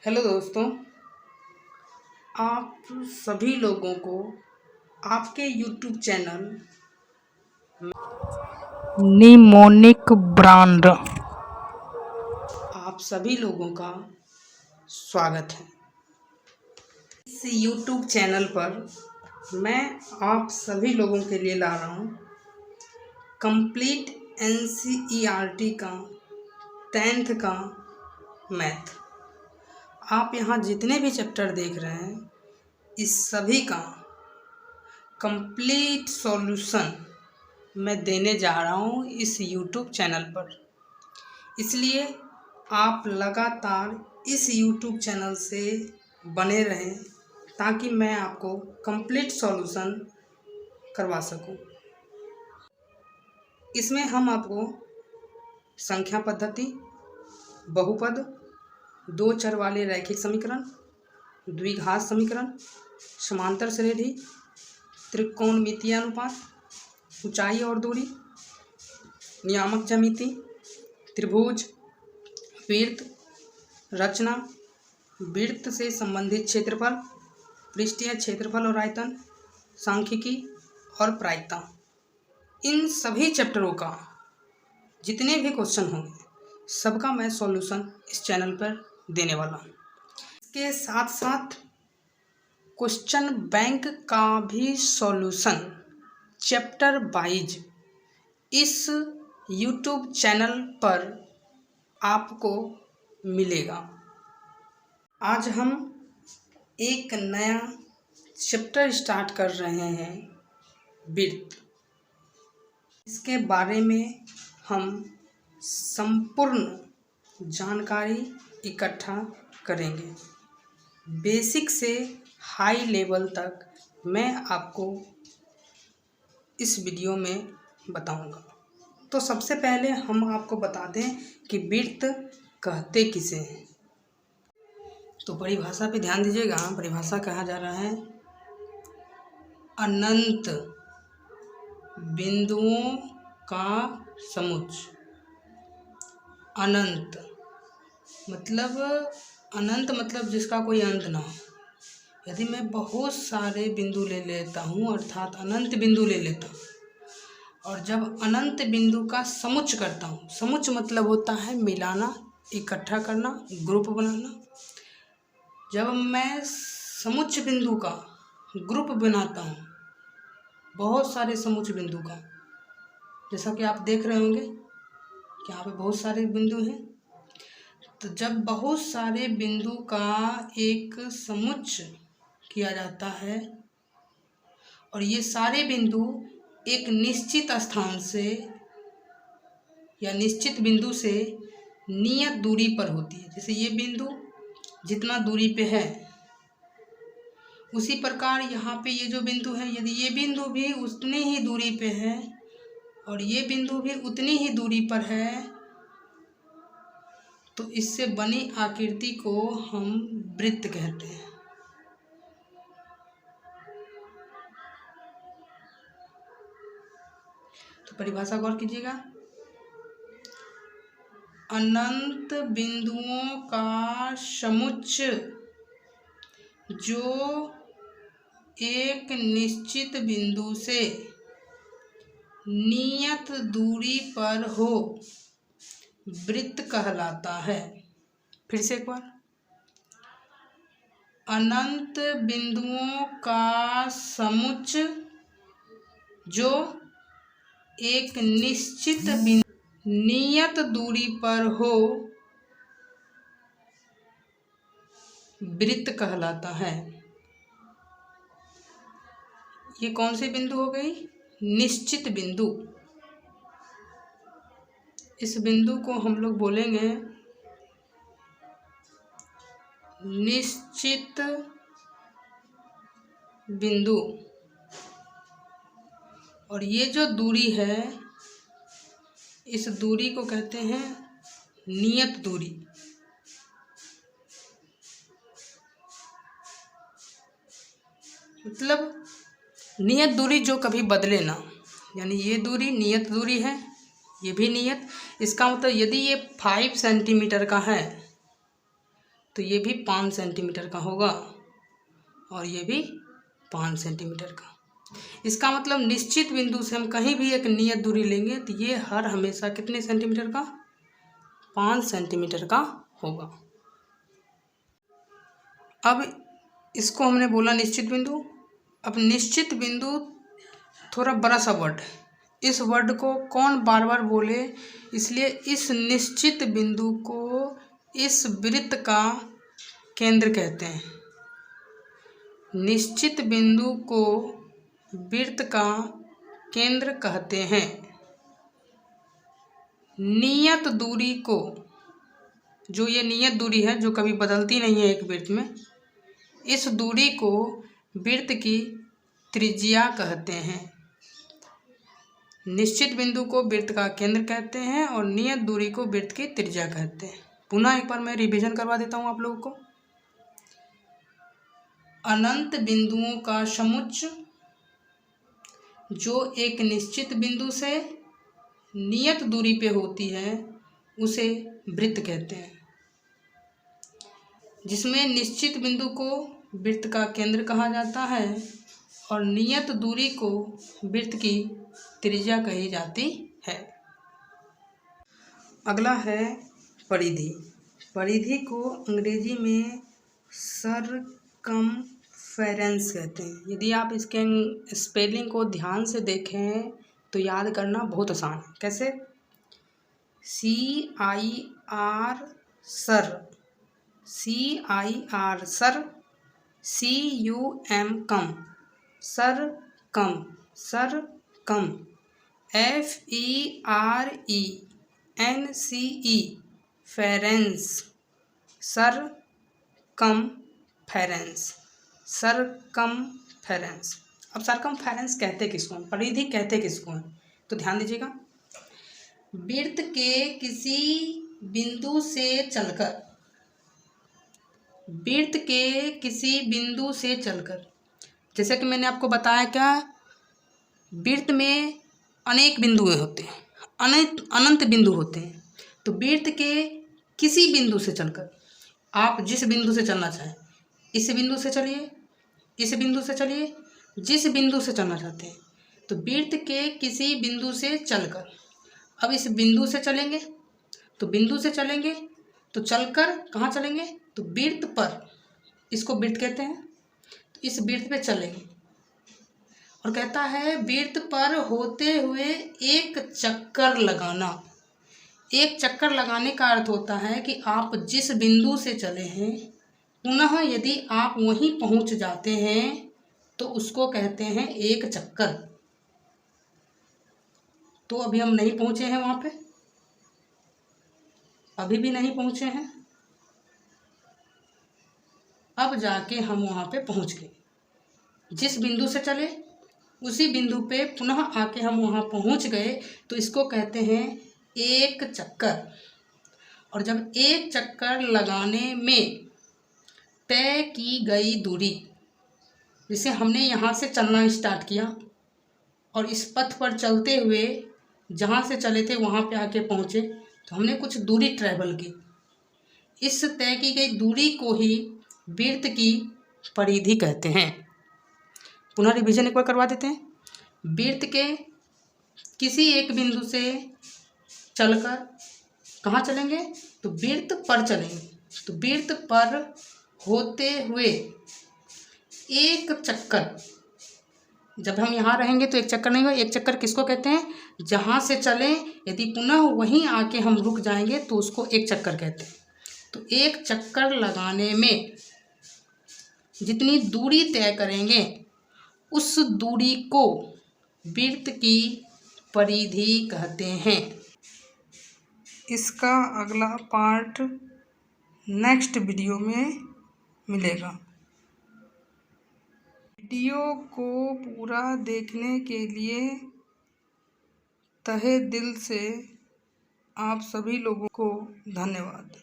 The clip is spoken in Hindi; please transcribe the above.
हेलो दोस्तों, आप सभी लोगों को आपके यूट्यूब चैनल निमोनिक ब्रांड। आप सभी लोगों का स्वागत है। इस यूट्यूब चैनल पर मैं आप सभी लोगों के लिए ला रहा हूँ कंप्लीट NCERT का 10th का मैथ। आप यहाँ जितने भी चैप्टर देख रहे हैं इस सभी का कंप्लीट सॉल्यूशन मैं देने जा रहा हूँ इस यूट्यूब चैनल पर। इसलिए आप लगातार इस यूट्यूब चैनल से बने रहें ताकि मैं आपको कंप्लीट सॉल्यूशन करवा सकूं। इसमें हम आपको संख्या पद्धति, बहुपद, दो चर वाले रैखिक समीकरण, द्विघात समीकरण, समांतर श्रेणी, त्रिकोणमितीय अनुपात, ऊंचाई और दूरी, नियामक ज्यामिति, त्रिभुज, वृत्त, रचना, वृत्त से संबंधित क्षेत्रफल, पृष्ठीय क्षेत्रफल और आयतन, सांख्यिकी और प्रायिकता, इन सभी चैप्टरों का जितने भी क्वेश्चन होंगे सबका मैं सॉल्यूशन इस चैनल पर देने वाला हूँ। इसके साथ साथ क्वेश्चन बैंक का भी सॉल्यूशन चैप्टर वाइज इस यूट्यूब चैनल पर आपको मिलेगा। आज हम एक नया चैप्टर स्टार्ट कर रहे हैं, वृत्त। इसके बारे में हम संपूर्ण जानकारी इकट्ठा करेंगे। बेसिक से हाई लेवल तक मैं आपको इस वीडियो में बताऊंगा। तो सबसे पहले हम आपको बता दें कि वृत्त कहते किसे हैं। तो परिभाषा पे ध्यान दीजिएगा। परिभाषा कहा जा रहा है अनंत बिंदुओं का समुच्चय। अनंत मतलब जिसका कोई अंत ना हो। यदि मैं बहुत सारे बिंदु ले लेता हूँ अर्थात अनंत बिंदु ले लेता हूँ और जब अनंत बिंदु का समुच्चय करता हूँ, समुच्चय मतलब होता है मिलाना, इकट्ठा करना, ग्रुप बनाना। जब मैं समुच्चय बिंदु का ग्रुप बनाता हूँ, बहुत सारे समुच्चय बिंदु का, जैसा कि आप देख रहे होंगे कि यहाँ पे बहुत सारे बिंदु हैं। तो जब बहुत सारे बिंदु का एक समुच्चय किया जाता है और ये सारे बिंदु एक निश्चित स्थान से या निश्चित बिंदु से नियत दूरी पर होती है। जैसे ये बिंदु जितना दूरी पे है उसी प्रकार यहाँ पे ये जो बिंदु है, यदि ये बिंदु भी उतनी ही दूरी पे है और ये बिंदु भी उतनी ही दूरी पर है तो इससे बनी आकृति को हम वृत्त कहते हैं। तो परिभाषा गौर कीजिएगा। अनंत बिंदुओं का समुच्चय जो एक निश्चित बिंदु से नियत दूरी पर हो वृत्त कहलाता है। फिर से एक बार, अनंत बिंदुओं का समुच्चय जो एक निश्चित नियत दूरी पर हो वृत्त कहलाता है। ये कौन से बिंदु हो गई? निश्चित बिंदु। इस बिंदु को हम लोग बोलेंगे निश्चित बिंदु। और ये जो दूरी है इस दूरी को कहते हैं नियत दूरी। मतलब नियत दूरी जो कभी बदले ना, यानी ये दूरी नियत दूरी है, ये भी नियत। इसका मतलब यदि ये 5 सेंटीमीटर का है तो ये भी 5 सेंटीमीटर का होगा और ये भी 5 सेंटीमीटर का। इसका मतलब निश्चित बिंदु से हम कहीं भी एक नियत दूरी लेंगे तो ये हर हमेशा कितने सेंटीमीटर का, 5 सेंटीमीटर का होगा। अब इसको हमने बोला निश्चित बिंदु। अब निश्चित बिंदु थोड़ा बड़ा सा वर्ड है, इस वर्ड को कौन बार बार बोले, इसलिए इस निश्चित बिंदु को इस वृत्त का केंद्र कहते हैं। निश्चित बिंदु को वृत्त का केंद्र कहते हैं। नियत दूरी को, जो ये नियत दूरी है जो कभी बदलती नहीं है एक वृत्त में, इस दूरी को वृत्त की त्रिज्या कहते हैं। निश्चित बिंदु को वृत्त का केंद्र कहते हैं और नियत दूरी को वृत्त की त्रिज्या कहते हैं। पुनः एक बार मैं रिवीजन करवा देता हूँ आप लोगों को। अनंत बिंदुओं का समुच्चय जो एक निश्चित बिंदु से नियत दूरी पे होती है उसे वृत्त कहते हैं। जिसमें निश्चित बिंदु को वृत्त का केंद्र कहा जाता है और नियत दूरी को वृत्त की त्रिज्या कही जाती है। अगला है परिधि। परिधि को अंग्रेजी में सरकमफेरेंस कहते हैं। यदि आप इसके स्पेलिंग को ध्यान से देखें तो याद करना बहुत आसान है। कैसे? CIR sir, CIR sir, CUM कम, सर कम, सर कम, FERENCE फेरेंस, सर कम फेरेंस, सर कम फेरेंस। अब सरकमफेरेंस कहते किसको हैं, परिधि कहते किसको हैं, तो ध्यान दीजिएगा। वृत्त के किसी बिंदु से चलकर, वृत्त के किसी बिंदु से चलकर, जैसे कि मैंने आपको बताया क्या, वृत्त में अनेक बिंदुएं होते हैं, अनंत बिंदु होते हैं। तो वृत्त के किसी बिंदु से चलकर, आप जिस बिंदु से चलना चाहें, इस बिंदु से चलिए, इस बिंदु से चलिए, जिस बिंदु से चलना चाहते हैं, तो वृत्त के किसी बिंदु से चलकर, अब इस बिंदु से चलेंगे तो बिंदु से चलेंगे तो चलकर कहाँ चलेंगे, तो वृत्त पर, इसको वृत्त कहते हैं। तो इस वृत्त पे चलेंगे और कहता है वृत्त पर होते हुए एक चक्कर लगाना। एक चक्कर लगाने का अर्थ होता है कि आप जिस बिंदु से चले हैं पुनः यदि आप वहीं पहुंच जाते हैं तो उसको कहते हैं एक चक्कर। तो अभी हम नहीं पहुंचे हैं वहां पे, अभी भी नहीं पहुंचे हैं, अब जाके हम वहां पे पहुंच गए। जिस बिंदु से चले उसी बिंदु पे पुनः आके हम वहां पहुंच गए तो इसको कहते हैं एक चक्कर। और जब एक चक्कर लगाने में तय की गई दूरी, जैसे हमने यहाँ से चलना स्टार्ट किया और इस पथ पर चलते हुए जहाँ से चले थे वहाँ पे आके पहुँचे, तो हमने कुछ दूरी ट्रैवल की। इस तय की गई दूरी को ही वृत्त की परिधि कहते हैं। पुनः रिवीजन एक बार करवा देते हैं। वृत्त के किसी एक बिंदु से चलकर कहाँ चलेंगे, तो वृत्त पर चलेंगे। तो वृत्त पर होते हुए एक चक्कर, जब हम यहाँ रहेंगे तो एक चक्कर नहीं होगा। एक चक्कर किसको कहते हैं, जहाँ से चलें यदि पुनः वहीं आके हम रुक जाएंगे तो उसको एक चक्कर कहते हैं। तो एक चक्कर लगाने में जितनी दूरी तय करेंगे उस दूरी को वृत्त की परिधि कहते हैं। इसका अगला पार्ट नेक्स्ट वीडियो में मिलेगा। वीडियो को पूरा देखने के लिए तहे दिल से आप सभी लोगों को धन्यवाद।